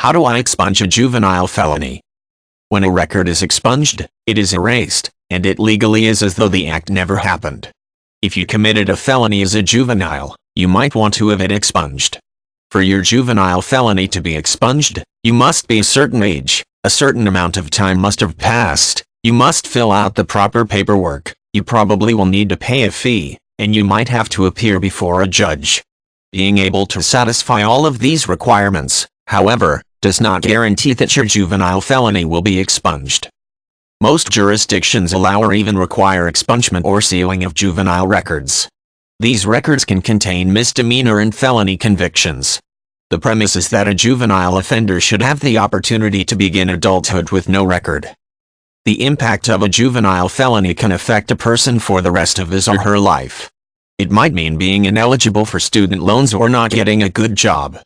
How do I expunge a juvenile felony? When a record is expunged, it is erased, and it legally is as though the act never happened. If you committed a felony as a juvenile, you might want to have it expunged. For your juvenile felony to be expunged, you must be a certain age, a certain amount of time must have passed, you must fill out the proper paperwork, you probably will need to pay a fee, and you might have to appear before a judge. Being able to satisfy all of these requirements, however, does not guarantee that your juvenile felony will be expunged. Most jurisdictions allow or even require expungement or sealing of juvenile records. These records can contain misdemeanor and felony convictions. The premise is that a juvenile offender should have the opportunity to begin adulthood with no record. The impact of a juvenile felony can affect a person for the rest of his or her life. It might mean being ineligible for student loans or not getting a good job.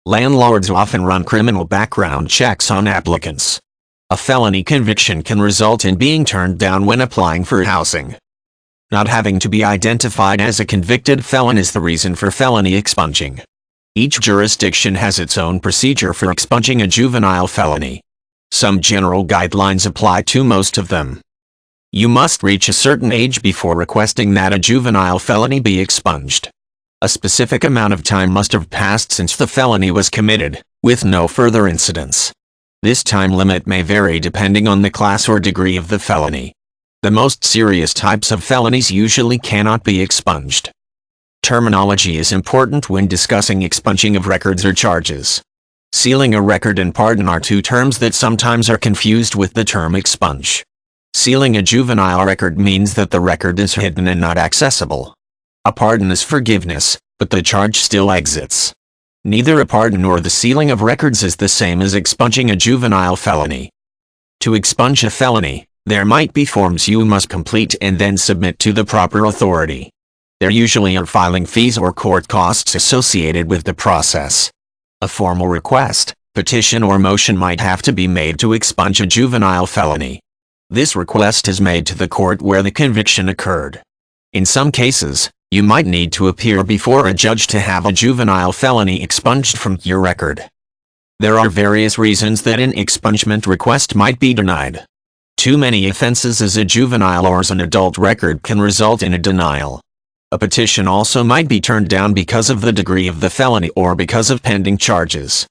Landlords often run criminal background checks on applicants. A felony conviction can result in being turned down when applying for housing. Not having to be identified as a convicted felon is the reason for felony expunging. Each jurisdiction has its own procedure for expunging a juvenile felony. Some general guidelines apply to most of them. You must reach a certain age before requesting that a juvenile felony be expunged. A specific amount of time must have passed since the felony was committed, with no further incidents. This time limit may vary depending on the class or degree of the felony. The most serious types of felonies usually cannot be expunged. Terminology is important when discussing expunging of records or charges. Sealing a record and pardon are two terms that sometimes are confused with the term expunge. Sealing a juvenile record means that the record is hidden and not accessible. A pardon is forgiveness, but the charge still exists. Neither a pardon nor the sealing of records is the same as expunging a juvenile felony. To expunge a felony, there might be forms you must complete and then submit to the proper authority. There usually are filing fees or court costs associated with the process. A formal request, petition or motion might have to be made to expunge a juvenile felony. This request is made to the court where the conviction occurred. In some cases, you might need to appear before a judge to have a juvenile felony expunged from your record. There are various reasons that an expungement request might be denied. Too many offenses as a juvenile or as an adult record can result in a denial. A petition also might be turned down because of the degree of the felony or because of pending charges.